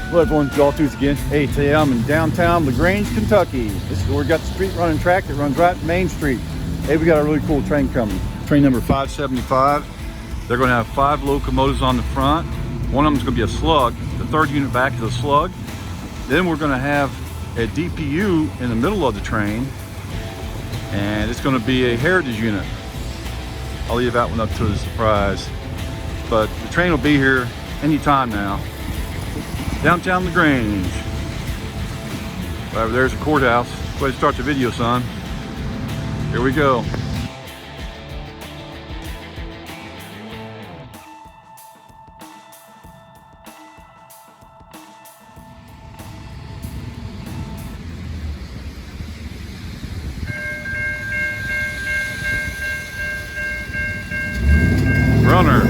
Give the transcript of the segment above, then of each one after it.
Hello everyone, Walton again. Hey, today I'm in downtown LaGrange, Kentucky. This is where we got the street running track that runs right Main Street. Hey, we got a really cool train coming. Train number 575. They're going to have 5 locomotives on the front. One of them is going to be a Slug. The third unit back is a Slug. Then we're going to have a DPU in the middle of the train, and it's going to be a Heritage Unit. I'll leave that one up to the surprise. But the train will be here anytime now. Downtown LaGrange. Right over there's the courthouse. Go ahead and start the video, son. Here we go. Runner.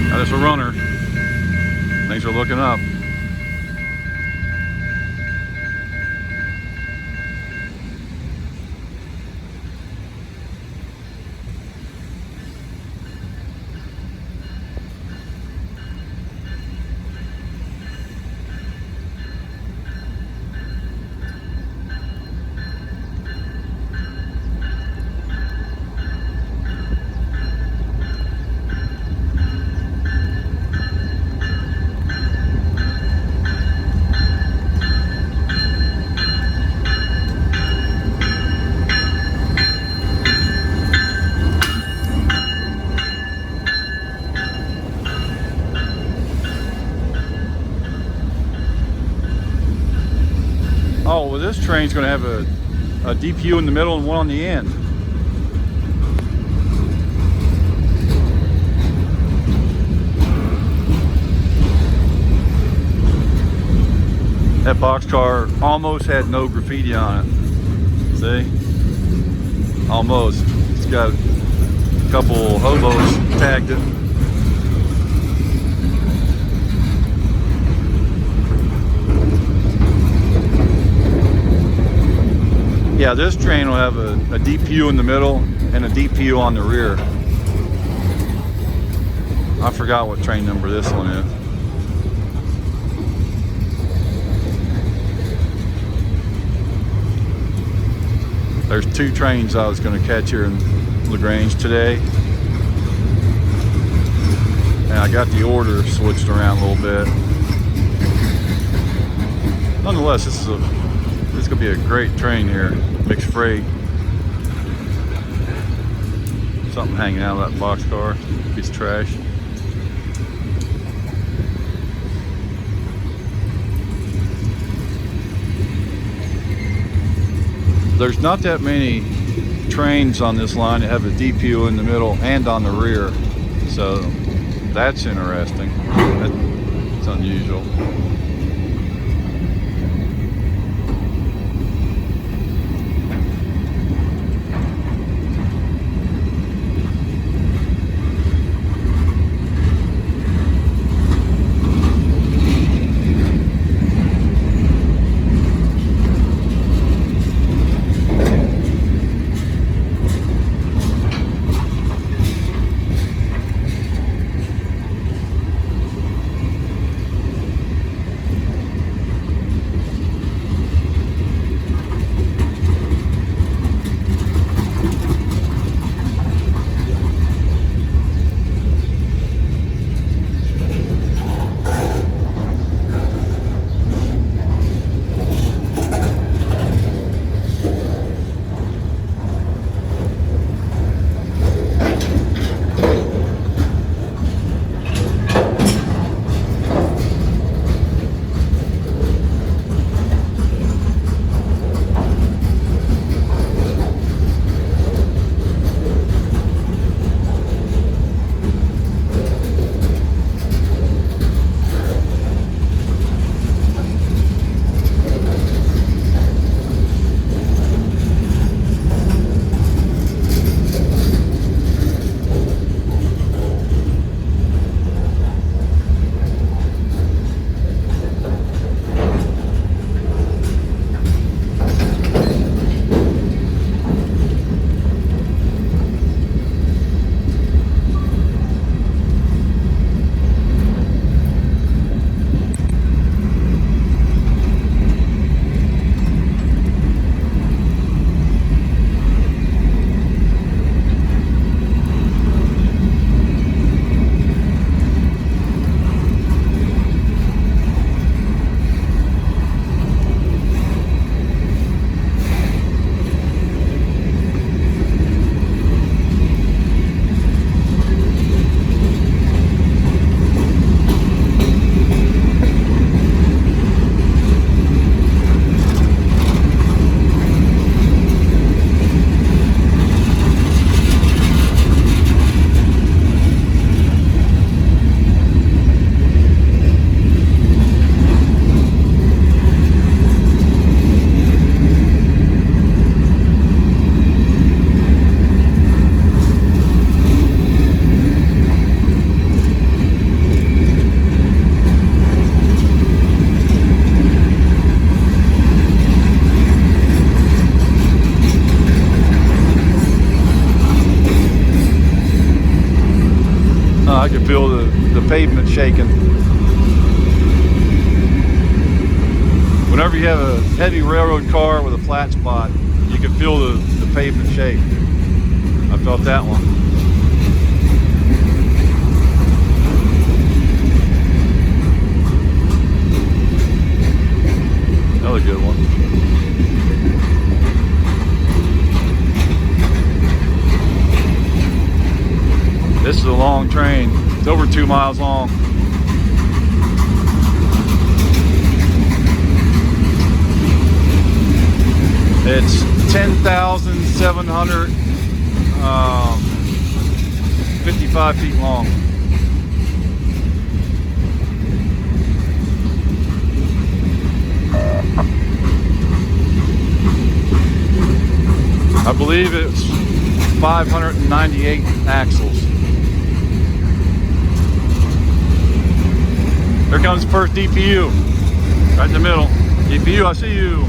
That is a runner. Things are looking up. Oh, well, this train's going to have a DPU in the middle and one on the end. That boxcar almost had no graffiti on it. See? Almost. It's got a couple hobos tagged it. Yeah, this train will have a DPU in the middle and a DPU on the rear. I forgot what train number this one is. There's 2 trains I was going to catch here in LaGrange today. And I got the order switched around a little bit. Nonetheless, this is going to be a great train here. Mixed freight. Something hanging out of that boxcar. Piece of trash. There's not that many trains on this line that have a DPU in the middle and on the rear. So that's interesting. That's unusual. I can feel the pavement shaking. Whenever you have a heavy railroad car with a flat spot, you can feel the pavement shake. I felt that one. Another good one. This is a long train. It's over 2 miles long. It's 10,755 feet long. I believe it's 598 axles. Here comes the first DPU, right in the middle. DPU, I see you.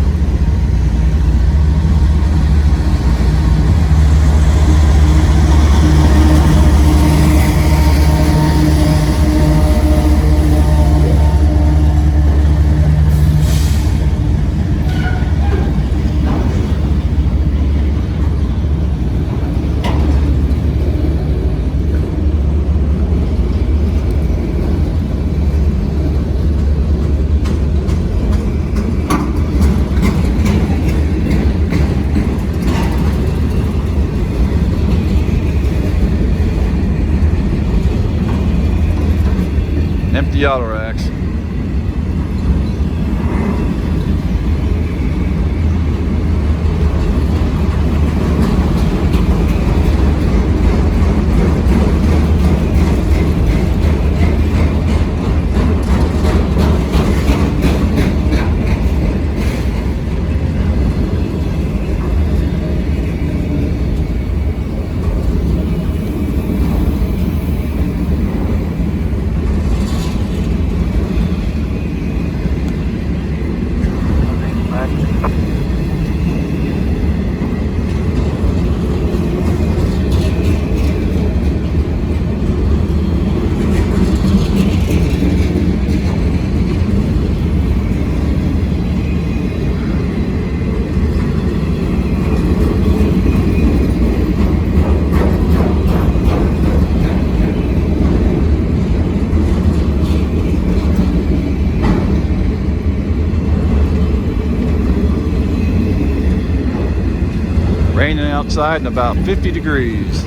Empty auto racks. Raining outside and about 50 degrees.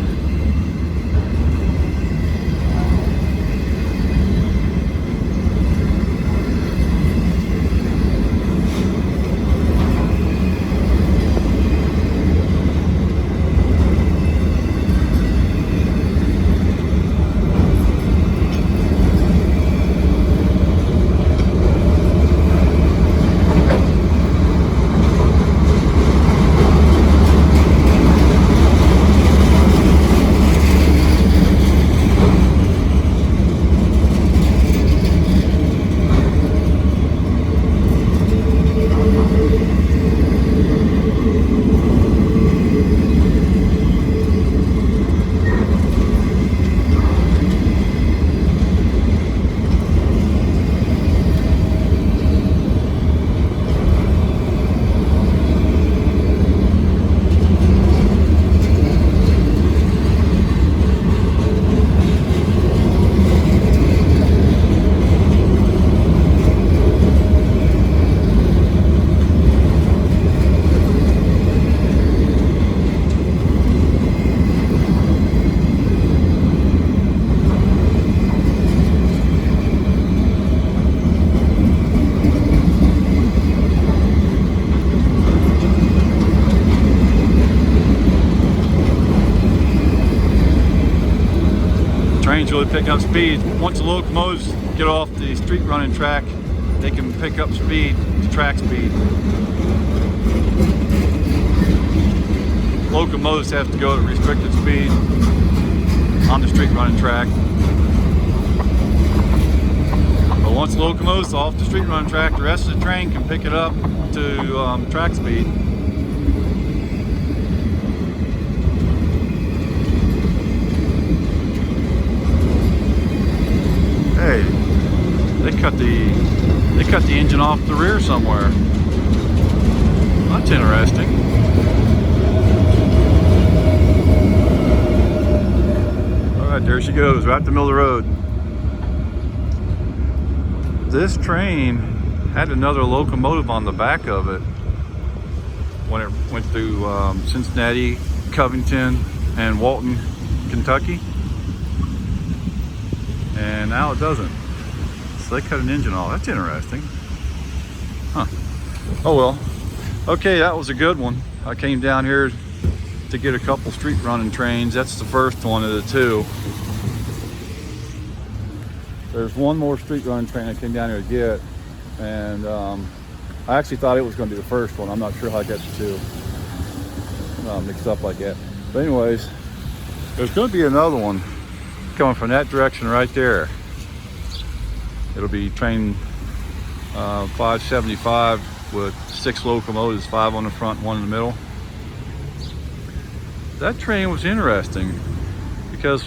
Trains really pick up speed. Once the locomotives get off the street running track, they can pick up speed to track speed. Locomotives have to go at restricted speed on the street running track. But once the locomotive's off the street running track, the rest of the train can pick it up to track speed. cut the engine off the rear somewhere. That's interesting. All right, there she goes, right in the middle of the road. This train had another locomotive on the back of it when it went through Cincinnati, Covington, and Walton, Kentucky. And now it doesn't. So they cut an engine off. That's interesting. Huh. Oh well. Okay, that was a good one. I came down here to get a couple street running trains. That's the first one of the two. There's one more street running train I came down here to get, and I actually thought it was going to be the first one. I'm not sure how I got the two mixed up like that. But anyways, there's going to be another one coming from that direction right there. It'll be train 575 with 6 locomotives, 5 on the front, 1 in the middle. That train was interesting because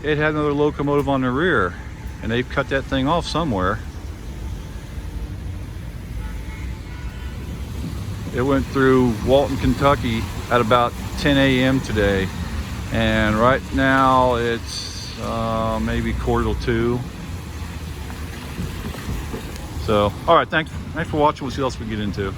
it had another locomotive on the rear, and they've cut that thing off somewhere. It went through Walton, Kentucky at about 10 a.m. today, and right now it's maybe 1:45. So, all right, thanks for watching. We'll see what else we can get into.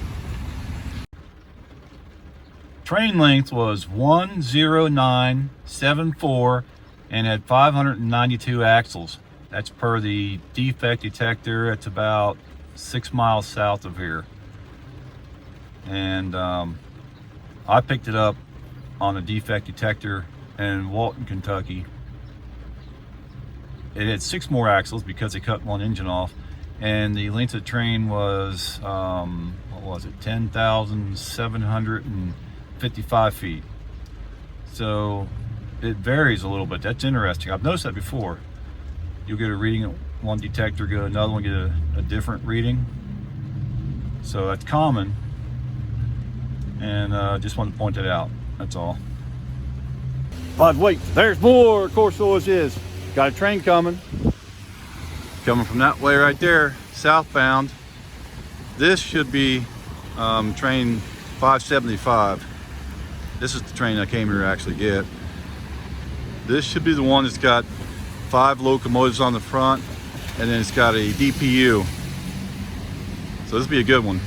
Train length was 10974 and had 592 axles. That's per the defect detector. It's about 6 miles south of here. And I picked it up on a defect detector in Walton, Kentucky. It had 6 more axles because they cut one engine off. And the length of the train was, what was it, 10,755 feet. So it varies a little bit. That's interesting. I've noticed that before. You'll get a reading at one detector, go to another one, get a different reading. So that's common. And just wanted to point that out. That's all. But wait, there's more. Of course, always is. Got a train coming from that way right there, southbound. This should be train 575. This is the train I came here to actually get. This should be the one that's got 5 locomotives on the front, and then it's got a DPU. So this will be a good one.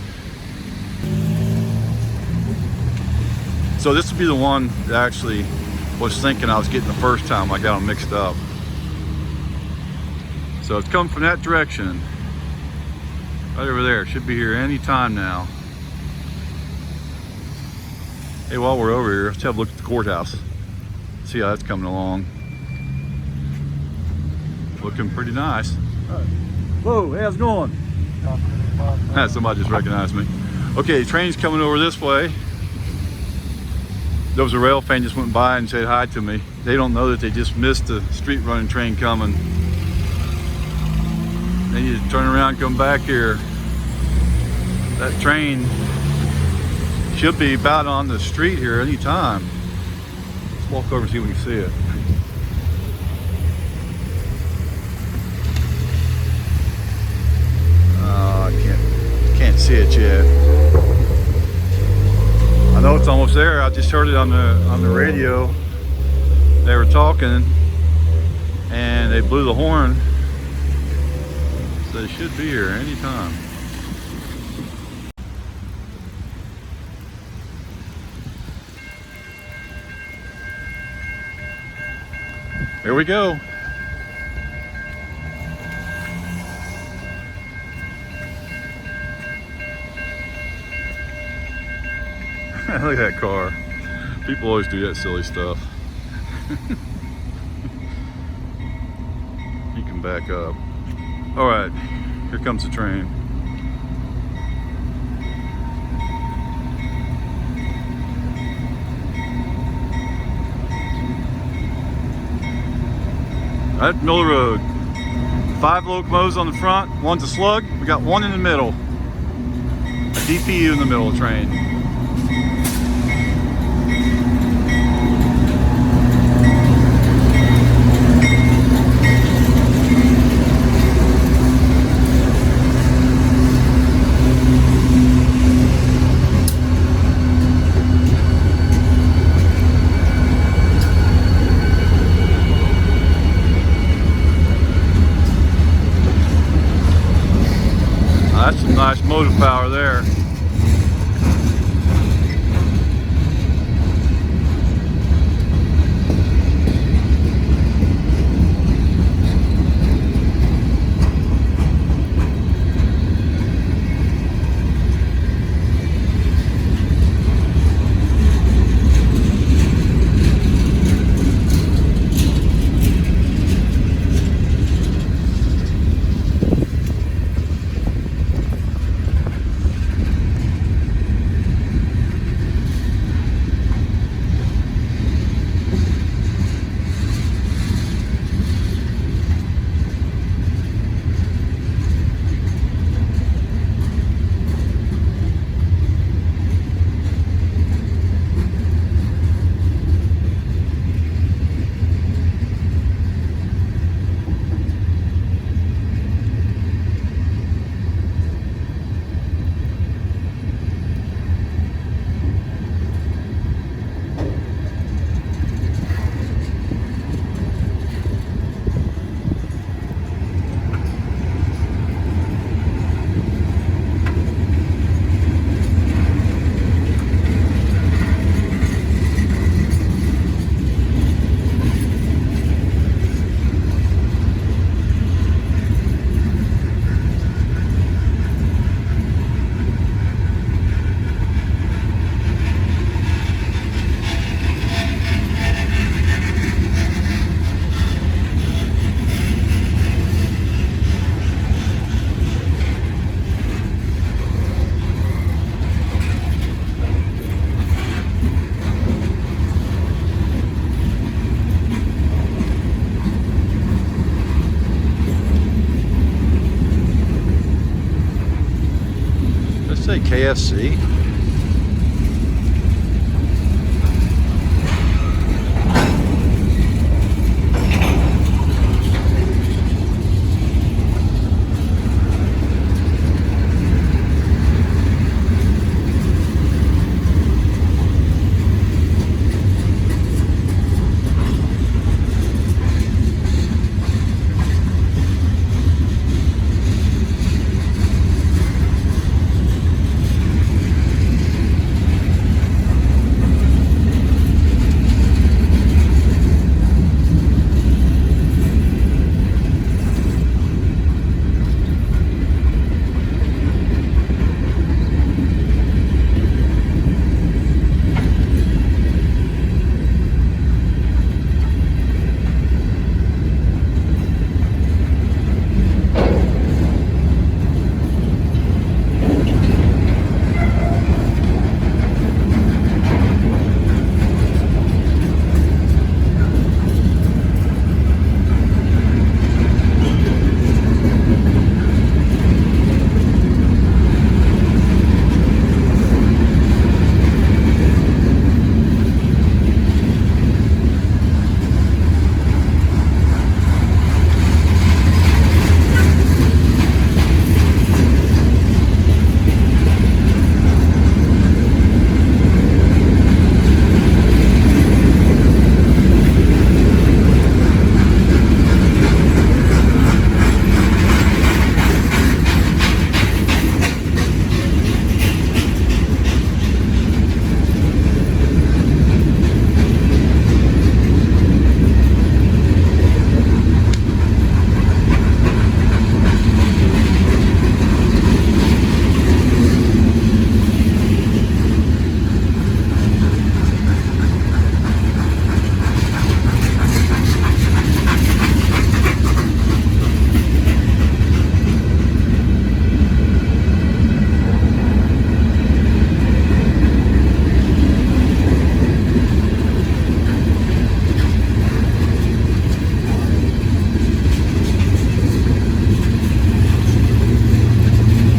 So this will be the one that I actually was thinking I was getting the first time. I got them mixed up. So it's coming from that direction, right over there. Should be here any time now. Hey, while we're over here, let's have a look at the courthouse. See how that's coming along. Looking pretty nice. Whoa, hey, how's it going? Somebody just recognized me. Okay, the train's coming over this way. There was a rail fan just went by and said hi to me. They don't know that they just missed the street running train coming. They need to turn around and come back here. That train should be about on the street here any time. Let's walk over and see if we can see it. I can't see it yet. I know it's almost there. I just heard it on the radio. They were talking and they blew the horn. So they should be here anytime. Here we go. Look at that car. People always do that silly stuff. You can back up. All right, here comes the train. Right, middle of the road. 5 locomotives on the front, one's a Slug. We got one in the middle. A DPU in the middle of the train. nice motive power there. Say KFC.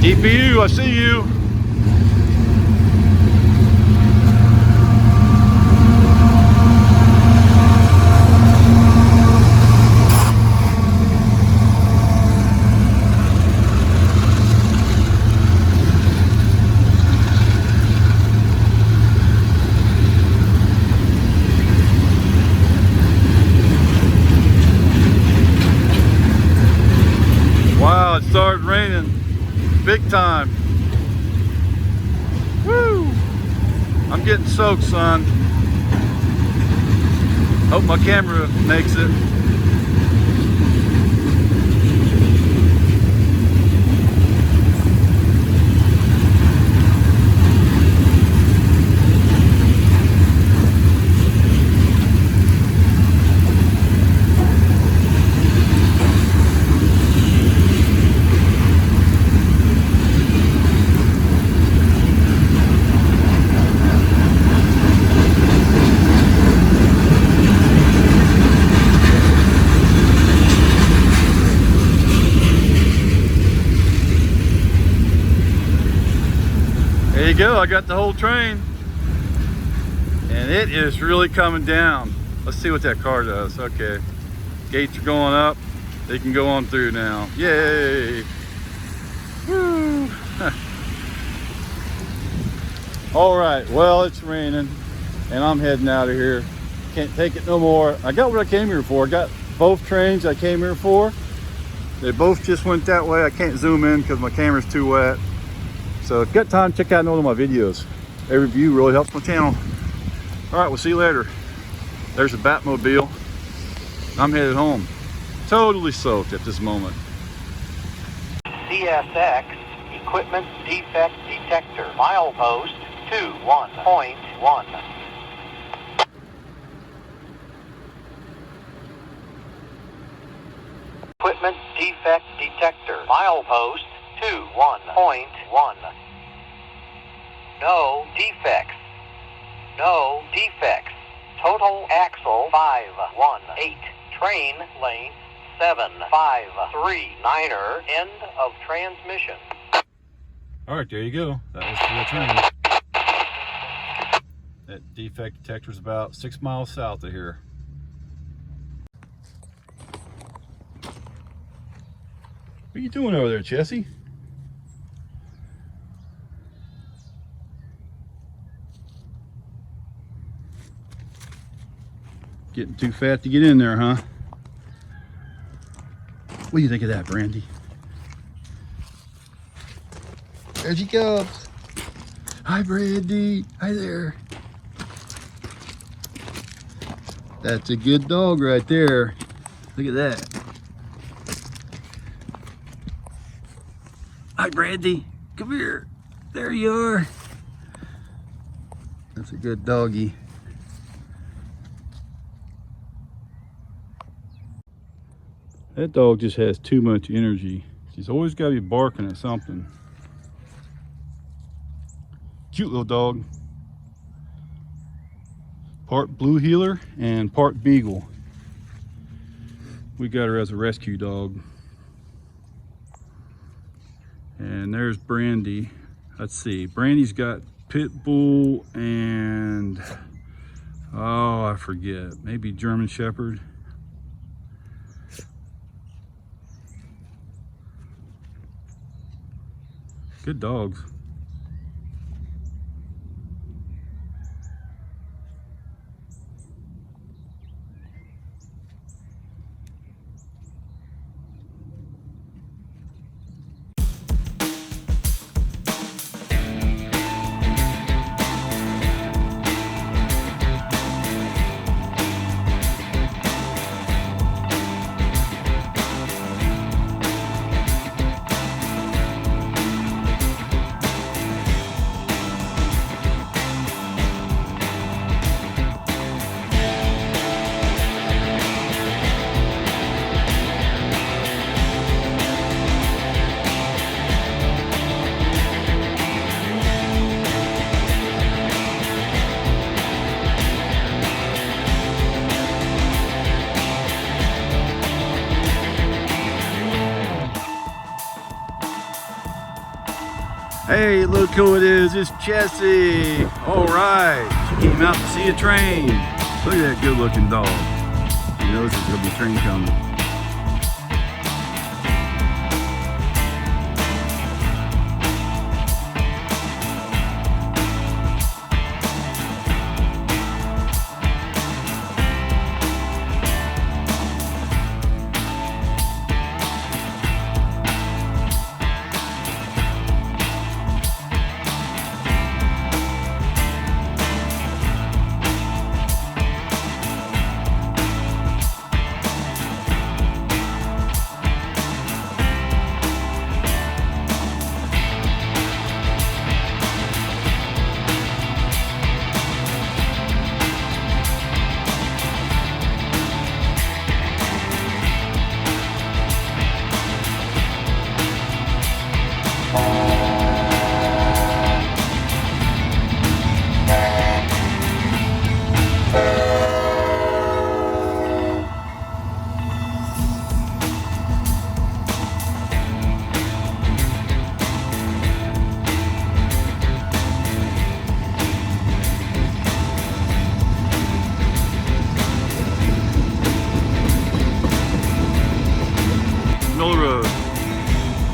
DPU, I see you. Wow, it started raining. big time. Woo! I'm getting soaked, son. Hope my camera makes it. There you go, I got the whole train. And it is really coming down. Let's see what that car does. Okay, gates are going up. They can go on through now. Yay! Woo! All right, well, it's raining and I'm heading out of here. Can't take it no more. I got what I came here for. I got both trains I came here for. They both just went that way. I can't zoom in because my camera's too wet. So if you got time, check out another of my videos. Every view really helps my channel. All right, we'll see you later. There's the Batmobile. I'm headed home. Totally soaked at this moment. CSX Equipment Defect Detector. Milepost 21.1. Equipment Defect Detector. Milepost 21.1. No defects. No defects. Total axle 518. Train length 7539er. End of transmission. All right, there you go. That was for the train. That defect detector is about 6 miles south of here. What are you doing over there, Chessie? Getting too fat to get in there, huh? What do you think of that, Brandy? There she comes. Hi, Brandy. Hi there. That's a good dog right there. Look at that. Hi, Brandy. Come here. There you are. That's a good doggy. That dog just has too much energy. She's always got to be barking at something. Cute little dog. Part blue heeler and part beagle. We got her as a rescue dog. And there's Brandy. Let's see. Brandy's got pit bull and oh, I forget. Maybe German Shepherd. Good dogs. Hey, look who it is, it's Jessie. All right, she came out to see a train. Look at that good looking dog. She knows there's gonna be a train coming.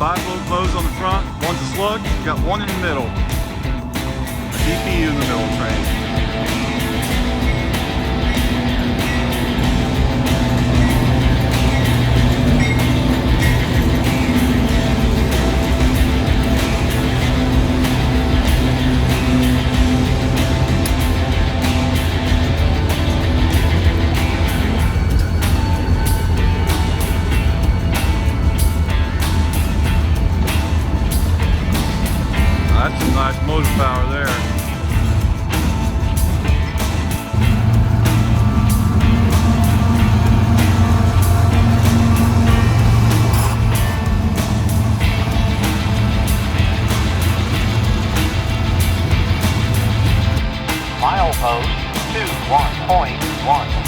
5 locomotives on the front, one's a Slug, you got one in the middle. DPU in the middle of the train. That's some nice motor power there. Milepost 21.1.